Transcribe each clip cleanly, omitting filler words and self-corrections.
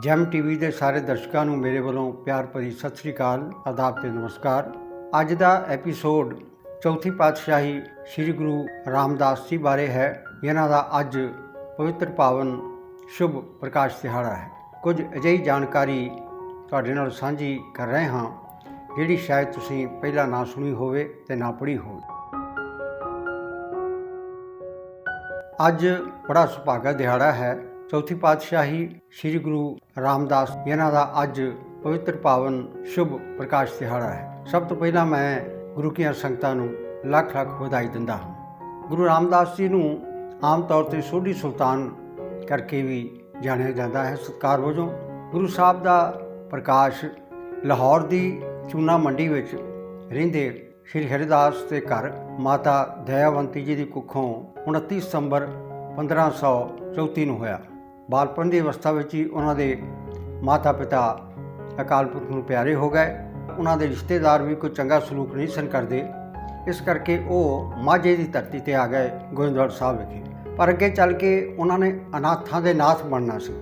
Jam TV ਦੇ ਸਾਰੇ ਦਰਸ਼ਕਾਂ ਨੂੰ ਮੇਰੇ ਵੱਲੋਂ ਪਿਆਰ ਭਰੀ ਸਤਿ ਸ੍ਰੀ ਅਕਾਲ, ਆਦਾਬ ਤੇ ਨਮਸਕਾਰ। ਅੱਜ ਦਾ ਐਪੀਸੋਡ ਚੌਥੀ ਪਾਤਸ਼ਾਹੀ ਸ੍ਰੀ ਗੁਰੂ ਰਾਮਦਾਸ ਜੀ ਬਾਰੇ ਹੈ, ਜਿਨ੍ਹਾਂ ਦਾ ਅੱਜ ਪਵਿੱਤਰ ਪਾਵਨ ਸ਼ੁਭ ਪ੍ਰਕਾਸ਼ ਦਿਹਾੜਾ ਹੈ। ਕੁਝ ਅਜਿਹੀ ਜਾਣਕਾਰੀ ਤੁਹਾਡੇ ਨਾਲ ਸਾਂਝੀ ਕਰ ਰਹੇ ਹਾਂ ਜਿਹੜੀ ਸ਼ਾਇਦ ਤੁਸੀਂ ਪਹਿਲਾਂ ਨਾ ਸੁਣੀ ਹੋਵੇ ਤੇ ਨਾ ਪੜ੍ਹੀ ਹੋਵੇ। ਅੱਜ ਬੜਾ ਸੁਭਾਗਾ ਦਿਹਾੜਾ ਹੈ। ਚੌਥੀ ਪਾਤਸ਼ਾਹੀ ਸ੍ਰੀ ਗੁਰੂ ਰਾਮਦਾਸ ਜਿਨ੍ਹਾਂ ਦਾ ਅੱਜ ਪਵਿੱਤਰ ਪਾਵਨ ਸ਼ੁਭ ਪ੍ਰਕਾਸ਼ ਦਿਹਾੜਾ ਹੈ। ਸਭ ਤੋਂ ਪਹਿਲਾਂ ਮੈਂ ਗੁਰੂ ਕੀਆਂ ਸੰਗਤਾਂ ਨੂੰ ਲੱਖ ਲੱਖ ਵਧਾਈ ਦਿੰਦਾ ਹਾਂ। ਗੁਰੂ ਰਾਮਦਾਸ ਜੀ ਨੂੰ ਆਮ ਤੌਰ 'ਤੇ ਸੋਢੀ ਸੁਲਤਾਨ ਕਰਕੇ ਵੀ ਜਾਣਿਆ ਜਾਂਦਾ ਹੈ। ਸਤਿਕਾਰ ਵਜੋਂ ਗੁਰੂ ਸਾਹਿਬ ਦਾ ਪ੍ਰਕਾਸ਼ ਲਾਹੌਰ ਦੀ ਚੂਨਾ ਮੰਡੀ ਵਿੱਚ ਰਹਿੰਦੇ ਸ਼੍ਰੀ ਹਰਿਦਾਸ ਦੇ ਘਰ ਮਾਤਾ ਦਇਆਵੰਤੀ ਜੀ ਦੀ ਕੁੱਖੋਂ 29 ਸਤੰਬਰ 1534 ਨੂੰ ਹੋਇਆ। ਬਾਲਪਨ ਦੀ ਅਵਸਥਾ ਵਿੱਚ ਹੀ ਉਹਨਾਂ ਦੇ ਮਾਤਾ ਪਿਤਾ ਅਕਾਲ ਪੁਰਖ ਨੂੰ ਪਿਆਰੇ ਹੋ ਗਏ। ਉਹਨਾਂ ਦੇ ਰਿਸ਼ਤੇਦਾਰ ਵੀ ਕੋਈ ਚੰਗਾ ਸਲੂਕ ਨਹੀਂ ਸਨ ਕਰਦੇ, ਇਸ ਕਰਕੇ ਉਹ ਮਾਝੇ ਦੀ ਧਰਤੀ 'ਤੇ ਆ ਗਏ ਗੋਇੰਦਵਾਲ ਸਾਹਿਬ ਵਿਖੇ। ਪਰ ਅੱਗੇ ਚੱਲ ਕੇ ਉਹਨਾਂ ਨੇ ਅਨਾਥਾਂ ਦੇ ਨਾਥ ਬਣਨਾ ਸੀ।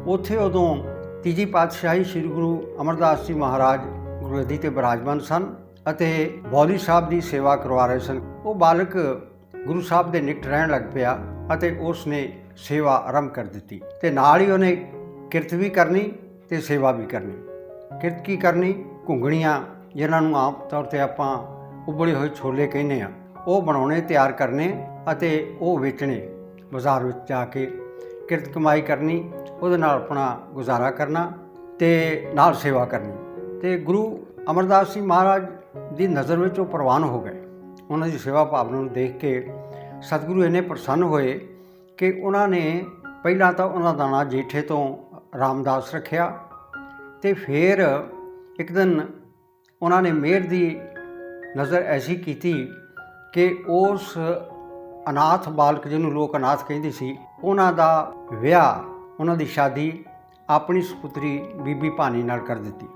ਉੱਥੇ ਉਦੋਂ ਤੀਜੀ ਪਾਤਸ਼ਾਹੀ ਸ੍ਰੀ ਗੁਰੂ ਅਮਰਦਾਸ ਜੀ ਮਹਾਰਾਜ ਗੁਰਗੱਦੀ 'ਤੇ ਬਿਰਾਜਮਾਨ ਸਨ ਅਤੇ ਬੌਲੀ ਸਾਹਿਬ ਦੀ ਸੇਵਾ ਕਰਵਾ ਰਹੇ ਸਨ। ਉਹ ਬਾਲਕ ਗੁਰੂ ਸਾਹਿਬ ਦੇ ਨਿਕਟ ਰਹਿਣ ਲੱਗ ਪਿਆ ਅਤੇ ਉਸ ਨੇ ਸੇਵਾ ਆਰੰਭ ਕਰ ਦਿੱਤੀ ਅਤੇ ਨਾਲ ਹੀ ਉਹਨੇ ਕਿਰਤ ਵੀ ਕਰਨੀ ਅਤੇ ਸੇਵਾ ਵੀ ਕਰਨੀ। ਕਿਰਤ ਕੀ ਕਰਨੀ? ਘੁੰਗਣੀਆਂ, ਜਿਨ੍ਹਾਂ ਨੂੰ ਆਮ ਤੌਰ 'ਤੇ ਆਪਾਂ ਉਬਲੇ ਹੋਏ ਛੋਲੇ ਕਹਿੰਦੇ ਹਾਂ, ਉਹ ਬਣਾਉਣੇ, ਤਿਆਰ ਕਰਨੇ ਅਤੇ ਉਹ ਵੇਚਣੇ ਬਾਜ਼ਾਰ ਵਿੱਚ ਜਾ ਕੇ। ਕਿਰਤ ਕਮਾਈ ਕਰਨੀ, ਉਹਦੇ ਨਾਲ ਆਪਣਾ ਗੁਜ਼ਾਰਾ ਕਰਨਾ ਅਤੇ ਨਾਲ ਸੇਵਾ ਕਰਨੀ। ਅਤੇ ਗੁਰੂ ਅਮਰਦਾਸ ਜੀ ਮਹਾਰਾਜ ਦੀ ਨਜ਼ਰ ਵਿੱਚ ਉਹ ਪ੍ਰਵਾਨ ਹੋ ਗਏ। ਉਹਨਾਂ ਦੀ ਸੇਵਾ ਭਾਵਨਾ ਨੂੰ ਦੇਖ ਕੇ ਸਤਿਗੁਰੂ ਇੰਨੇ ਪ੍ਰਸੰਨ ਹੋਏ ਕਿ ਉਹਨਾਂ ਨੇ ਪਹਿਲਾਂ ਤਾਂ ਉਹਨਾਂ ਦਾ ਨਾਂ ਜੇਠੇ ਤੋਂ ਰਾਮਦਾਸ ਰੱਖਿਆ ਅਤੇ ਫਿਰ ਇੱਕ ਦਿਨ ਉਹਨਾਂ ਨੇ ਮਿਹਰ ਦੀ ਨਜ਼ਰ ਐਸੀ ਕੀਤੀ ਕਿ ਉਸ ਅਨਾਥ ਬਾਲਕ ਜਿਹਨੂੰ ਲੋਕ ਅਨਾਥ ਕਹਿੰਦੇ ਸੀ, ਉਹਨਾਂ ਦਾ ਵਿਆਹ, ਉਹਨਾਂ ਦੀ ਸ਼ਾਦੀ ਆਪਣੀ ਸੁਪੁੱਤਰੀ ਬੀਬੀ ਭਾਨੀ ਨਾਲ ਕਰ ਦਿੱਤੀ।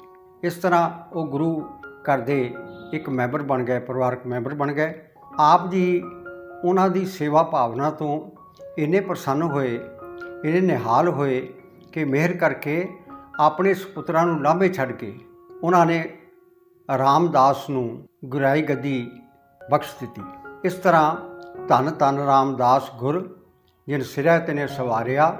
ਇਸ ਤਰ੍ਹਾਂ ਉਹ ਗੁਰੂ ਘਰ ਦੇ ਇੱਕ ਮੈਂਬਰ ਬਣ ਗਏ, ਪਰਿਵਾਰਕ ਮੈਂਬਰ ਬਣ ਗਏ। ਆਪ ਜੀ ਉਹਨਾਂ ਦੀ ਸੇਵਾ ਭਾਵਨਾ ਤੋਂ ਇੰਨੇ ਪ੍ਰਸੰਨ ਹੋਏ, ਇੰਨੇ ਨਿਹਾਲ ਹੋਏ ਕਿ ਮਿਹਰ ਕਰਕੇ ਆਪਣੇ ਸੁਪੁੱਤਰਾਂ ਨੂੰ ਲਾਂਭੇ ਛੱਡ ਕੇ ਉਹਨਾਂ ਨੇ ਰਾਮਦਾਸ ਨੂੰ ਗੁਰਾਈ ਗੱਦੀ ਬਖਸ਼ ਦਿੱਤੀ। ਇਸ ਤਰ੍ਹਾਂ ਧੰਨ ਧੰਨ ਰਾਮਦਾਸ ਗੁਰ ਜਿਨ ਸਿਰਿਆ ਤਿਨੇ ਸਵਾਰਿਆ,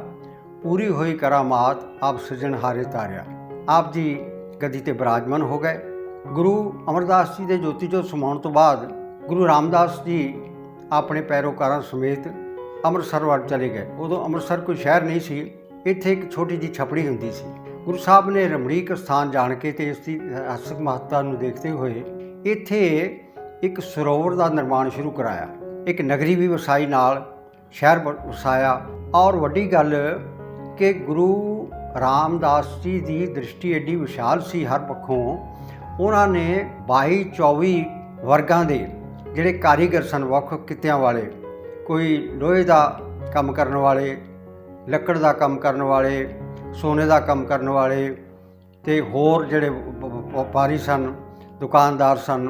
ਪੂਰੀ ਹੋਈ ਕਰਾਮਾਤ ਆਪ ਸਿਰਜਣਹਾਰੇ ਤਾਰਿਆ। ਆਪ ਜੀ ਗੱਦੀ 'ਤੇ ਬਿਰਾਜਮਾਨ ਹੋ ਗਏ। ਗੁਰੂ ਅਮਰਦਾਸ ਜੀ ਦੇ ਜੋਤੀ ਜੋਤ ਸਮਾਉਣ ਤੋਂ ਬਾਅਦ ਗੁਰੂ ਰਾਮਦਾਸ ਜੀ ਆਪਣੇ ਪੈਰੋਕਾਰਾਂ ਸਮੇਤ ਅੰਮ੍ਰਿਤਸਰ ਵੱਲ ਚਲੇ ਗਏ। ਉਦੋਂ ਅੰਮ੍ਰਿਤਸਰ ਕੋਈ ਸ਼ਹਿਰ ਨਹੀਂ ਸੀ, ਇੱਥੇ ਇੱਕ ਛੋਟੀ ਜਿਹੀ ਛਪੜੀ ਹੁੰਦੀ ਸੀ। ਗੁਰੂ ਸਾਹਿਬ ਨੇ ਰਮਣੀਕ ਸਥਾਨ ਜਾਣ ਕੇ ਅਤੇ ਇਸ ਦੀ ਇਤਿਹਾਸਕ ਮਹੱਤਤਾ ਨੂੰ ਦੇਖਦੇ ਹੋਏ ਇੱਥੇ ਇੱਕ ਸਰੋਵਰ ਦਾ ਨਿਰਮਾਣ ਸ਼ੁਰੂ ਕਰਾਇਆ। ਇੱਕ ਨਗਰੀ ਵੀ ਵਸਾਈ, ਨਾਲ ਸ਼ਹਿਰ ਵਸਾਇਆ। ਔਰ ਵੱਡੀ ਗੱਲ ਕਿ ਗੁਰੂ ਰਾਮਦਾਸ ਜੀ ਦੀ ਦ੍ਰਿਸ਼ਟੀ ਐਡੀ ਵਿਸ਼ਾਲ ਸੀ ਹਰ ਪੱਖੋਂ। ਉਹਨਾਂ ਨੇ 22-24 ਵਰਗਾਂ ਦੇ ਜਿਹੜੇ ਕਾਰੀਗਰ ਸਨ, ਵੱਖ ਕਿੱਤਿਆਂ ਵਾਲੇ, ਕੋਈ ਲੋਹੇ ਦਾ ਕੰਮ ਕਰਨ ਵਾਲੇ, ਲੱਕੜ ਦਾ ਕੰਮ ਕਰਨ ਵਾਲੇ, ਸੋਨੇ ਦਾ ਕੰਮ ਕਰਨ ਵਾਲੇ ਅਤੇ ਹੋਰ ਜਿਹੜੇ ਵਪਾਰੀ ਸਨ, ਦੁਕਾਨਦਾਰ ਸਨ,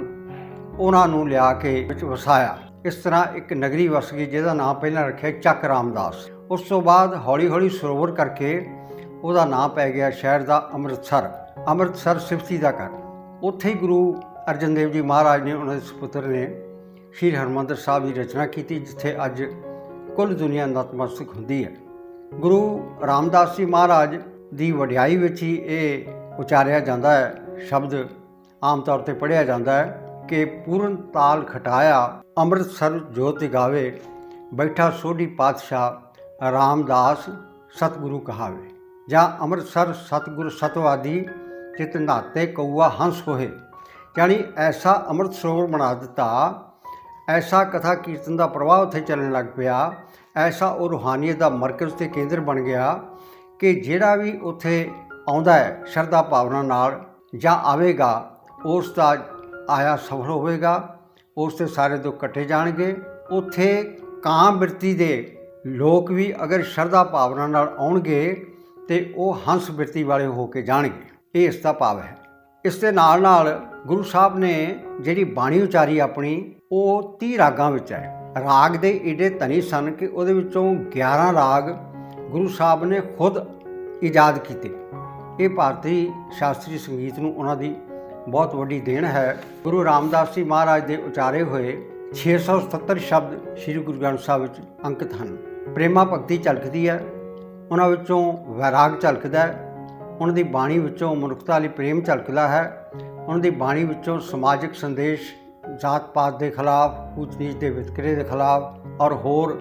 ਉਹਨਾਂ ਨੂੰ ਲਿਆ ਕੇ ਵਿੱਚ ਵਸਾਇਆ। ਇਸ ਤਰ੍ਹਾਂ ਇੱਕ ਨਗਰੀ ਵਸ ਗਈ ਜਿਹਦਾ ਨਾਮ ਪਹਿਲਾਂ ਰੱਖਿਆ ਚੱਕ ਰਾਮਦਾਸ। ਉਸ ਤੋਂ ਬਾਅਦ ਹੌਲੀ ਹੌਲੀ ਸਰੋਵਰ ਕਰਕੇ ਉਹਦਾ ਨਾਂ ਪੈ ਗਿਆ ਸ਼ਹਿਰ ਦਾ ਅੰਮ੍ਰਿਤਸਰ। ਅੰਮ੍ਰਿਤਸਰ ਸਿਫਤੀ ਦਾ ਘਰ। ਉੱਥੇ ਹੀ ਗੁਰੂ ਅਰਜਨ ਦੇਵ ਜੀ ਮਹਾਰਾਜ ਨੇ, ਉਹਨਾਂ ਦੇ ਸੁਪੁੱਤਰ ਨੇ, ਸ਼੍ਰੀ ਹਰਿਮੰਦਰ ਸਾਹਿਬ ਦੀ ਰਚਨਾ ਕੀਤੀ, ਜਿੱਥੇ ਅੱਜ ਕੁੱਲ ਦੁਨੀਆ ਨਤਮਸਤਕ ਹੁੰਦੀ ਹੈ। ਗੁਰੂ ਰਾਮਦਾਸ ਜੀ ਮਹਾਰਾਜ ਦੀ ਵਡਿਆਈ ਵਿੱਚ ਹੀ ਇਹ ਉਚਾਰਿਆ ਜਾਂਦਾ ਹੈ, ਸ਼ਬਦ ਆਮ ਤੌਰ 'ਤੇ ਪੜ੍ਹਿਆ ਜਾਂਦਾ ਹੈ ਕਿ ਪੂਰਨ ਤਾਲ ਖਟਾਇਆ ਅੰਮ੍ਰਿਤਸਰ ਜੋਤ ਗਾਵੇ, ਬੈਠਾ ਸੋਢੀ ਪਾਤਸ਼ਾਹ ਰਾਮਦਾਸ ਸਤਿਗੁਰੂ ਕਹਾਵੇ। ਜਾਂ ਅੰਮ੍ਰਿਤਸਰ ਸਤਿਗੁਰ ਸਤਵਾਦੀ ਚਿਤ ਨਾਤੇ ਕਊਆ ਹੰਸ ਹੋਏ। ਯਾਨੀ ਐਸਾ ਅੰਮ੍ਰਿਤ ਸਰੋਵਰ ਬਣਾ ਦਿੱਤਾ, ਐਸਾ ਕਥਾ ਕੀਰਤਨ ਦਾ ਪ੍ਰਵਾਹ ਉੱਥੇ ਚੱਲਣ ਲੱਗ ਪਿਆ, ਐਸਾ ਉਹ ਰੂਹਾਨੀਅਤ ਦਾ ਮਰਕਜ਼ ਅਤੇ ਕੇਂਦਰ ਬਣ ਗਿਆ ਕਿ ਜਿਹੜਾ ਵੀ ਉੱਥੇ ਆਉਂਦਾ ਹੈ ਸ਼ਰਧਾ ਭਾਵਨਾ ਨਾਲ ਜਾਂ ਆਵੇਗਾ, ਉਸ ਦਾ ਆਇਆ ਸਫਲ ਹੋਵੇਗਾ, ਉਸ ਦੇ ਸਾਰੇ ਦੁੱਖ ਕੱਟੇ ਜਾਣਗੇ। ਉੱਥੇ ਕਾਂ ਬਿਰਤੀ ਦੇ ਲੋਕ ਵੀ ਅਗਰ ਸ਼ਰਧਾ ਭਾਵਨਾ ਨਾਲ ਆਉਣਗੇ ਅਤੇ ਉਹ ਹੰਸ ਬਿਰਤੀ ਵਾਲੇ ਹੋ ਕੇ ਜਾਣਗੇ। ਇਹ ਇਸ ਦਾ ਭਾਵ ਹੈ। ਇਸ ਦੇ ਨਾਲ ਨਾਲ ਗੁਰੂ ਸਾਹਿਬ ਨੇ ਜਿਹੜੀ ਬਾਣੀ ਉਚਾਰੀ ਆਪਣੀ, ਉਹ 30 ਰਾਗਾਂ ਵਿੱਚ ਹੈ। ਰਾਗ ਦੇ ਏਡੇ ਧਨੀ ਸਨ ਕਿ ਉਹਦੇ ਵਿੱਚੋਂ 11 ਰਾਗ ਗੁਰੂ ਸਾਹਿਬ ਨੇ ਖੁਦ ਇਜਾਦ ਕੀਤੇ। ਇਹ ਭਾਰਤੀ ਸ਼ਾਸਤਰੀ ਸੰਗੀਤ ਨੂੰ ਉਹਨਾਂ ਦੀ ਬਹੁਤ ਵੱਡੀ ਦੇਣ ਹੈ। ਗੁਰੂ ਰਾਮਦਾਸ ਜੀ ਮਹਾਰਾਜ ਦੇ ਉਚਾਰੇ ਹੋਏ 677 ਸ਼ਬਦ ਸ੍ਰੀ ਗੁਰੂ ਗ੍ਰੰਥ ਸਾਹਿਬ ਵਿੱਚ ਅੰਕਿਤ ਹਨ। ਪ੍ਰੇਮਾ ਭਗਤੀ ਝਲਕਦੀ ਹੈ, ਉਹਨਾਂ ਵਿੱਚੋਂ ਵੈਰਾਗ ਝਲਕਦਾ ਹੈ, ਉਹਨਾਂ ਦੀ ਬਾਣੀ ਵਿੱਚੋਂ ਮਨੁੱਖਤਾ ਲਈ ਪ੍ਰੇਮ ਝਲਕਦਾ ਹੈ, ਉਹਨਾਂ ਦੀ ਬਾਣੀ ਵਿੱਚੋਂ ਸਮਾਜਿਕ ਸੰਦੇਸ਼, ਜਾਤ ਪਾਤ ਦੇ ਖਿਲਾਫ, ਊਚ ਨੀਚ ਦੇ ਵਿਤਕਰੇ ਦੇ ਖਿਲਾਫ ਔਰ ਹੋਰ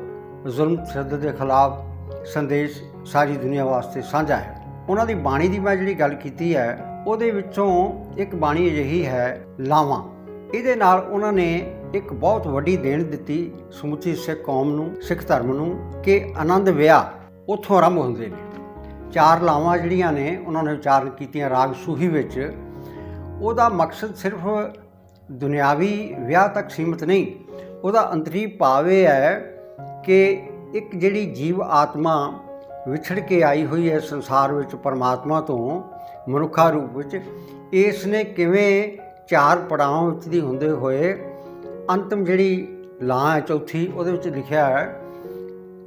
ਜ਼ੁਲਮ ਤਸ਼ੱਦਦ ਦੇ ਖਿਲਾਫ ਸੰਦੇਸ਼ ਸਾਰੀ ਦੁਨੀਆ ਵਾਸਤੇ ਸਾਂਝਾ ਹੈ। ਉਹਨਾਂ ਦੀ ਬਾਣੀ ਦੀ ਮੈਂ ਜਿਹੜੀ ਗੱਲ ਕੀਤੀ ਹੈ ਉਹਦੇ ਵਿੱਚੋਂ ਇੱਕ ਬਾਣੀ ਅਜਿਹੀ ਹੈ ਲਾਵਾਂ। ਇਹਦੇ ਨਾਲ ਉਹਨਾਂ ਨੇ ਇੱਕ ਬਹੁਤ ਵੱਡੀ ਦੇਣ ਦਿੱਤੀ ਸਮੁੱਚੀ ਸਿੱਖ ਕੌਮ ਨੂੰ, ਸਿੱਖ ਧਰਮ ਨੂੰ, ਕਿ ਆਨੰਦ ਵਿਆਹ ਉੱਥੋਂ ਆਰੰਭ ਹੁੰਦੇ ਨੇ। 4 ਲਾਵਾਂ ਜਿਹੜੀਆਂ ਨੇ ਉਹਨਾਂ ਨੇ ਉਚਾਰਨ ਕੀਤੀਆਂ ਰਾਗ ਸੂਹੀ ਵਿੱਚ। ਉਹਦਾ ਮਕਸਦ ਸਿਰਫ ਦੁਨਿਆਵੀ ਵਿਆਹ ਤੱਕ ਸੀਮਤ ਨਹੀਂ, ਉਹਦਾ ਅੰਤਰੀ ਭਾਵ ਇਹ ਹੈ ਕਿ ਇੱਕ ਜਿਹੜੀ ਜੀਵ ਆਤਮਾ ਵਿਛੜ ਕੇ ਆਈ ਹੋਈ ਹੈ ਸੰਸਾਰ ਵਿੱਚ ਪਰਮਾਤਮਾ ਤੋਂ ਮਨੁੱਖਾ ਰੂਪ ਵਿੱਚ, ਇਸ ਨੇ ਕਿਵੇਂ 4 ਪੜਾਵਾਂ ਵਿੱਚ ਦੀ ਹੁੰਦੇ ਹੋਏ ਅੰਤਮ ਜਿਹੜੀ ਲਾਂ ਹੈ ਚੌਥੀ, ਉਹਦੇ ਵਿੱਚ ਲਿਖਿਆ ਹੈ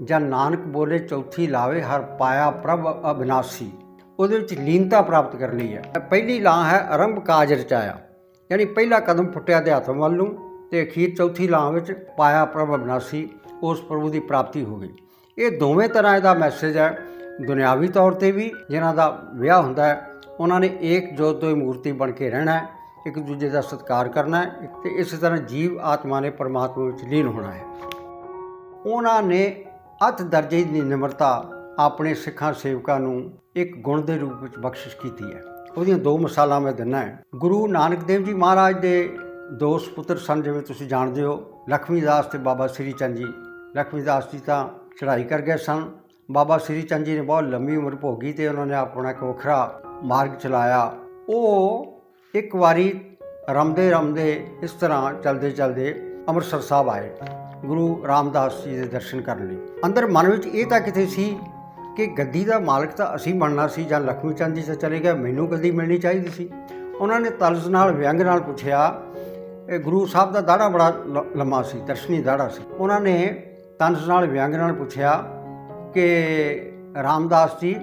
ਜਾਂ ਨਾਨਕ ਬੋਲੇ ਚੌਥੀ ਲਾਵੇ ਹਰ ਪਾਇਆ ਪ੍ਰਭ ਅਬਿਨਾਸੀ, ਉਹਦੇ ਵਿੱਚ ਲੀਨਤਾ ਪ੍ਰਾਪਤ ਕਰ ਲਈ ਹੈ। ਪਹਿਲੀ ਲਾਂ ਹੈ ਆਰੰਭ ਕਾਜ ਰਚਾਇਆ, ਯਾਨੀ ਪਹਿਲਾ ਕਦਮ ਪੁੱਟਿਆ ਅਧਿਆਤਮ ਵੱਲ ਨੂੰ, ਅਤੇ ਅਖੀਰ ਚੌਥੀ ਲਾਂ ਵਿੱਚ ਪਾਇਆ ਪ੍ਰਭ ਅਬਿਨਾਸੀ, ਉਸ ਪ੍ਰਭੂ ਦੀ ਪ੍ਰਾਪਤੀ ਹੋ ਗਈ। ਇਹ ਦੋਵੇਂ ਤਰ੍ਹਾਂ ਇਹਦਾ ਮੈਸੇਜ ਹੈ। ਦੁਨਿਆਵੀ ਤੌਰ 'ਤੇ ਵੀ ਜਿਨ੍ਹਾਂ ਦਾ ਵਿਆਹ ਹੁੰਦਾ ਹੈ ਉਹਨਾਂ ਨੇ ਏਕ ਜੋਤ ਦੋ ਮੂਰਤੀ ਬਣ ਕੇ ਰਹਿਣਾ ਹੈ, ਇੱਕ ਦੂਜੇ ਦਾ ਸਤਿਕਾਰ ਕਰਨਾ ਹੈ, ਅਤੇ ਇਸੇ ਤਰ੍ਹਾਂ ਜੀਵ ਆਤਮਾ ਨੇ ਪਰਮਾਤਮਾ ਵਿੱਚ ਲੀਨ ਹੋਣਾ ਹੈ। ਉਹਨਾਂ ਨੇ ਅਤ ਦਰਜੇ ਦੀ ਨਿਮਰਤਾ ਆਪਣੇ ਸਿੱਖਾਂ ਸੇਵਕਾਂ ਨੂੰ ਇੱਕ ਗੁਣ ਦੇ ਰੂਪ ਵਿੱਚ ਬਖਸ਼ਿਸ਼ ਕੀਤੀ ਹੈ। ਉਹਦੀਆਂ 2 ਮਿਸਾਲਾਂ ਮੈਂ ਦਿੰਦਾ ਹੈ। ਗੁਰੂ ਨਾਨਕ ਦੇਵ ਜੀ ਮਹਾਰਾਜ ਦੇ 2 ਸਪੁੱਤਰ ਸਨ, ਜਿਵੇਂ ਤੁਸੀਂ ਜਾਣਦੇ ਹੋ, ਲਖਮੀ ਦਾਸ ਅਤੇ ਬਾਬਾ ਸ੍ਰੀ ਚੰਦ ਜੀ। ਲਖਮੀ ਦਾਸ ਜੀ ਤਾਂ ਚੜ੍ਹਾਈ ਕਰ ਗਏ ਸਨ, ਬਾਬਾ ਸ੍ਰੀ ਚੰਦ ਜੀ ਨੇ ਬਹੁਤ ਲੰਮੀ ਉਮਰ ਭੋਗੀ ਅਤੇ ਉਹਨਾਂ ਨੇ ਆਪਣਾ ਇੱਕ ਵੱਖਰਾ ਮਾਰਗ ਚਲਾਇਆ। ਉਹ ਇੱਕ ਵਾਰੀ ਰਮਦੇ ਰਮਦੇ ਇਸ ਤਰ੍ਹਾਂ ਚਲਦੇ ਚਲਦੇ ਅੰਮ੍ਰਿਤਸਰ ਸਾਹਿਬ ਆਏ ਗੁਰੂ ਰਾਮਦਾਸ ਜੀ ਦੇ ਦਰਸ਼ਨ ਕਰਨ ਲਈ। ਅੰਦਰ ਮਨ ਵਿੱਚ ਇਹ ਤਾਂ ਕਿਤੇ ਸੀ ਕਿ ਗੱਦੀ ਦਾ ਮਾਲਕ ਤਾਂ ਅਸੀਂ ਬਣਨਾ ਸੀ, ਜਾਂ ਲਖਮੀ ਚੰਦ ਜੀ ਤਾਂ ਚਲੇ ਗਏ, ਮੈਨੂੰ ਗੱਦੀ ਮਿਲਣੀ ਚਾਹੀਦੀ ਸੀ। ਉਹਨਾਂ ਨੇ ਤਲਜ਼ ਨਾਲ, ਵਿਅੰਗ ਨਾਲ ਪੁੱਛਿਆ। ਇਹ ਗੁਰੂ ਸਾਹਿਬ ਦਾ ਦਾੜਾ ਬੜਾ ਲੰਮਾ ਸੀ, ਦਰਸ਼ਨੀ ਦਾੜਾ ਸੀ। ਉਹਨਾਂ ਨੇ ਤੰਜ਼ ਨਾਲ, ਵਿਅੰਗ ਨਾਲ ਪੁੱਛਿਆ ਕਿ ਰਾਮਦਾਸ ਜੀ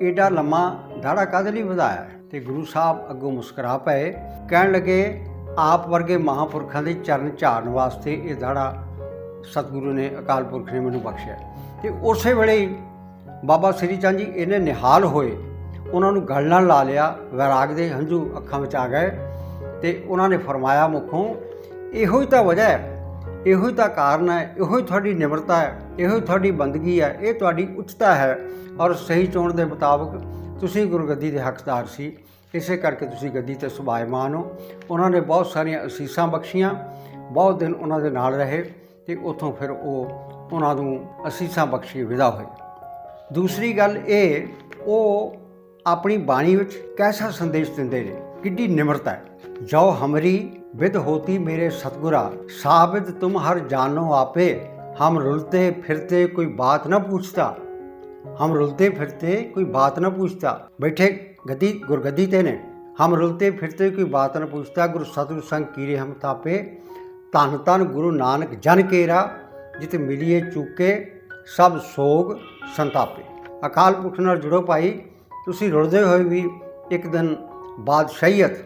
ਏਡਾ ਲੰਮਾ ਦਾੜਾ ਕਾਹਦੇ ਲਈ ਵਧਾਇਆ ਹੈ? ਅਤੇ ਗੁਰੂ ਸਾਹਿਬ ਅੱਗੋਂ ਮੁਸਕਰਾ ਪਏ, ਕਹਿਣ ਲੱਗੇ ਆਪ ਵਰਗੇ ਮਹਾਂਪੁਰਖਾਂ ਦੇ ਚਰਨ ਝਾੜਨ ਵਾਸਤੇ ਇਹ ਦਾੜਾ ਸਤਿਗੁਰੂ ਨੇ, ਅਕਾਲ ਪੁਰਖ ਨੇ ਮੈਨੂੰ ਬਖਸ਼ਿਆ। ਅਤੇ ਉਸੇ ਵੇਲੇ ਹੀ ਬਾਬਾ ਸ੍ਰੀ ਚੰਦ ਜੀ ਇਹਨੇ ਨਿਹਾਲ ਹੋਏ, ਉਹਨਾਂ ਨੂੰ ਗਲ ਨਾਲ ਲਾ ਲਿਆ, ਵੈਰਾਗ ਦੇ ਹੰਝੂ ਅੱਖਾਂ ਵਿੱਚ ਆ ਗਏ, ਅਤੇ ਉਹਨਾਂ ਨੇ ਫਰਮਾਇਆ ਮੁਖੋਂ, ਇਹੋ ਹੀ ਤਾਂ ਵਜ੍ਹਾ ਹੈ, ਇਹੋ ਹੀ ਤਾਂ ਕਾਰਨ ਹੈ, ਇਹੋ ਹੀ ਤੁਹਾਡੀ ਨਿਮਰਤਾ ਹੈ, ਇਹੋ ਹੀ ਤੁਹਾਡੀ ਬੰਦਗੀ ਹੈ, ਇਹ ਤੁਹਾਡੀ ਉੱਚਤਾ ਹੈ, ਔਰ ਸਹੀ ਚੋਣ ਦੇ ਮੁਤਾਬਕ ਤੁਸੀਂ ਗੁਰਗੱਦੀ ਦੇ ਹੱਕਦਾਰ ਸੀ, ਇਸੇ ਕਰਕੇ ਤੁਸੀਂ ਗੱਦੀ 'ਤੇ ਸੁਭਾਇਮਾਨ ਹੋ। ਉਹਨਾਂ ਨੇ ਬਹੁਤ ਸਾਰੀਆਂ ਅਸੀਸਾਂ ਬਖਸ਼ੀਆਂ, ਬਹੁਤ ਦਿਨ ਉਹਨਾਂ ਦੇ ਨਾਲ ਰਹੇ, ਅਤੇ ਉੱਥੋਂ ਫਿਰ ਉਹ ਉਹਨਾਂ ਨੂੰ ਅਸੀਸਾਂ ਬਖਸ਼ੀ ਵਿਦਾ ਹੋਏ। ਦੂਸਰੀ ਗੱਲ ਇਹ, ਉਹ ਆਪਣੀ ਬਾਣੀ ਵਿੱਚ ਕੈਸਾ ਸੰਦੇਸ਼ ਦਿੰਦੇ ਨੇ, ਕਿੱਡੀ ਨਿਮਰਤਾ ਹੈ। ਜੋ ਹਮਰੀ ਵਿਦ ਹੋਤੀ ਮੇਰੇ ਸਤਗੁਰਾ, ਸਾਬਿਦ ਤੁਮ ਹਰ ਜਾਨੋ ਆਪੇ, ਹਮ ਰੁਲਤੇ ਫਿਰਤੇ ਕੋਈ ਬਾਤ ਨਾ ਪੁੱਛਤਾ, ਹਮ ਰੁਲਤੇ ਫਿਰਤੇ ਕੋਈ ਬਾਤ ਨਾ ਪੁੱਛਤਾ। ਬੈਠੇ ਗੱਦੀ ਗੁਰਗੱਦੀ 'ਤੇ ਨੇ, ਹਮ ਰੁਲਤੇ ਫਿਰਤੇ ਕੋਈ ਬਾਤ ਨਾ ਪੁੱਛਤਾ, ਗੁਰੂ ਸਤਿਗੁਰ ਸੰਗ ਕੀਰੇ ਹਮ ਤਾਪੇ, ਧੰਨ ਧੰਨ ਗੁਰੂ ਨਾਨਕ ਜਨ ਕੇਰਾ, ਜਿਤ ਮਿਲੀਏ ਚੁੱਕੇ ਸਭ ਸੋਗ ਸੰਤਾਪੇ। ਅਕਾਲ ਪੁਰਖ ਨਾਲ ਜੁੜੋ ਭਾਈ, ਤੁਸੀਂ ਰੁਲਦੇ ਹੋਏ ਵੀ ਇੱਕ ਦਿਨ ਬਾਦਸ਼ਾਹੀਅਤ,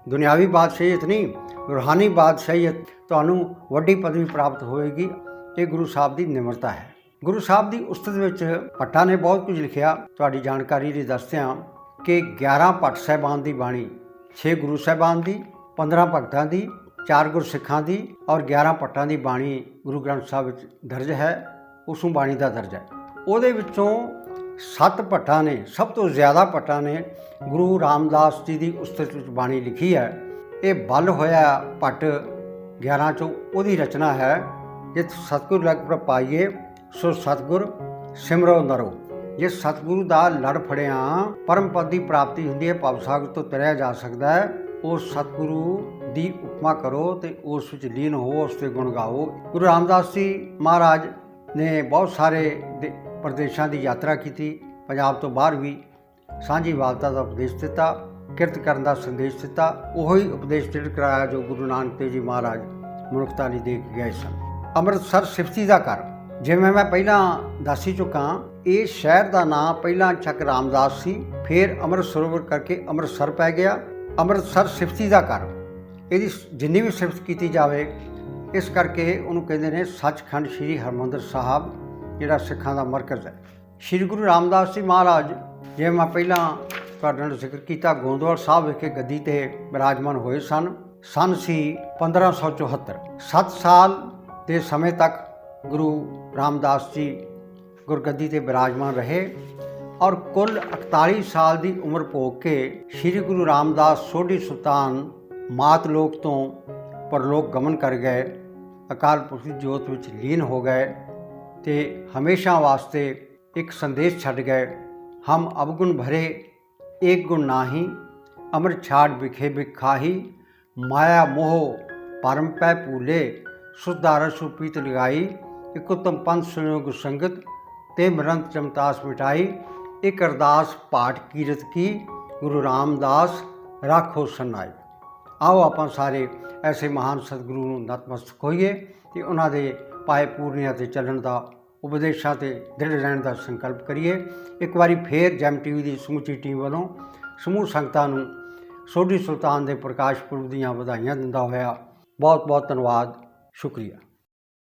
ਦੁਨਿਆਵੀ ਬਾਦਸ਼ਾਹੀਅਤ ਨਹੀਂ, ਰੂਹਾਨੀ ਬਾਦਸ਼ਾਹੀਅਤ, ਤੁਹਾਨੂੰ ਵੱਡੀ ਪਦਵੀ ਪ੍ਰਾਪਤ ਹੋਵੇਗੀ। ਇਹ ਗੁਰੂ ਸਾਹਿਬ ਦੀ ਨਿਮਰਤਾ ਹੈ। ਗੁਰੂ ਸਾਹਿਬ ਦੀ ਉਸਤਤ ਵਿੱਚ ਭੱਟਾਂ ਨੇ ਬਹੁਤ ਕੁਝ ਲਿਖਿਆ। ਤੁਹਾਡੀ ਜਾਣਕਾਰੀ ਲਈ ਦੱਸਦਿਆਂ ਕਿ 11 ਭੱਟ ਸਾਹਿਬਾਨ ਦੀ ਬਾਣੀ, 6 ਗੁਰੂ ਸਾਹਿਬਾਨ ਦੀ, 15 ਭਗਤਾਂ ਦੀ, 4 ਗੁਰਸਿੱਖਾਂ ਦੀ ਔਰ 11 ਭੱਟਾਂ ਦੀ ਬਾਣੀ ਗੁਰੂ ਗ੍ਰੰਥ ਸਾਹਿਬ ਵਿੱਚ ਦਰਜ ਹੈ। ਉਸ ਨੂੰ ਬਾਣੀ ਦਾ ਦਰਜਾ ਹੈ। ਉਹਦੇ ਵਿੱਚੋਂ 7 ਭੱਟਾਂ ਨੇ, ਸਭ ਤੋਂ ਜ਼ਿਆਦਾ ਭੱਟਾਂ ਨੇ ਗੁਰੂ ਰਾਮਦਾਸ ਜੀ ਦੀ ਉਸਤਤ ਵਿੱਚ ਬਾਣੀ ਲਿਖੀ ਹੈ। ਇਹ ਬਲ ਹੋਇਆ ਭੱਟ 11 ਚੋਂ ਉਹਦੀ ਰਚਨਾ ਹੈ। ਜਿਤ ਸਤਿਗੁਰ ਲਗ ਪ੍ਰਪਾਈਏ ਸੋ ਸਤਿਗੁਰ ਸਿਮਰੋ ਨਰੋ। ਜੇ ਸਤਿਗੁਰੂ ਦਾ ਲੜ ਫੜਿਆ ਪਰਮ ਪਦ ਦੀ ਪ੍ਰਾਪਤੀ ਹੁੰਦੀ ਹੈ, ਭਵ ਸਾਗਰ ਤੋਂ ਤਰਿਆ ਜਾ ਸਕਦਾ ਹੈ। ਉਸ ਸਤਿਗੁਰੂ ਦੀ ਉਪਮਾ ਕਰੋ ਅਤੇ ਉਸ ਵਿੱਚ ਲੀਨ ਹੋ, ਉਸ ਦੇ ਗੁਣ ਗਾਓ। ਗੁਰੂ ਰਾਮਦਾਸ ਜੀ ਮਹਾਰਾਜ ਨੇ ਬਹੁਤ ਸਾਰੇ ਪ੍ਰਦੇਸ਼ਾਂ ਦੀ ਯਾਤਰਾ ਕੀਤੀ, ਪੰਜਾਬ ਤੋਂ ਬਾਹਰ ਵੀ ਸਾਂਝੀਵਾਲਤਾ ਦਾ ਉਪਦੇਸ਼ ਦਿੱਤਾ, ਕਿਰਤ ਕਰਨ ਦਾ ਸੰਦੇਸ਼ ਦਿੱਤਾ। ਉਹੀ ਉਪਦੇਸ਼ ਜਿਹੜਾ ਕਰਾਇਆ ਜੋ ਗੁਰੂ ਨਾਨਕ ਦੇਵ ਜੀ ਮਹਾਰਾਜ ਮਨੁੱਖਤਾ ਲਈ ਦੇ ਕੇ ਗਏ ਸਨ। ਅੰਮ੍ਰਿਤਸਰ ਸਿਫਤੀ ਦਾ ਘਰ, ਜਿਵੇਂ ਮੈਂ ਪਹਿਲਾਂ ਦੱਸ ਹੀ ਚੁੱਕਾ इस शहर का नाम पहला चक रामदास सी, फिर अमृत सरोवर करके अमृतसर पै गया। अमृतसर सिफती का घर, यदि जिन्नी भी सिफत की जाए इस करके उन्होंने कहते हैं सचखंड श्री हरमंदर साहब जिहड़ा सिखां का मरकज़ है। श्री गुरु रामदास जी महाराज जिवें मैं पहला तुहाडे नाल जिक्र किया, गोंदवाल साहब विखे गद्दी ते विराजमान होए सन सी 1574। 7 साल के समय तक गुरु रामदास जी गुरगद्दी ते विराजमान रहे और कुल 41 साल की उम्र भोग के श्री गुरु रामदास सोढ़ी सुल्तान मात लोक तो परलोक गमन कर गए, अकाल पुरख की जोत विच लीन हो गए ते हमेशा वास्ते एक संदेश छड़ गए, हम अवगुण भरे एक गुण नाही, अमृत छाड़ बिखे बिखाही, माया मोह परम पै भूले, सुधार सुपीत लगाई, एक उत्तम पंथ संयोग संगत ते मरंत चमतास मिटाई, एक अरदास पाठ कीरत की, गुरु रामदास राखो सनाई। आओ आप सारे ऐसे महान सतगुरु नूं नतमस्तक होइए ते उन्हां दे पाए पूर्णियां ते चलण दा उपदेशां ते दृढ़ रहण दा संकल्प करिए। एक बारी फिर जैम टीवी की समूची टीम वालों समूह संगतां नूं सोढ़ी सुल्तान के प्रकाश पुरब दीआं वधाइयां दिंदा होया बहुत बहुत धन्नवाद, शुक्रिया।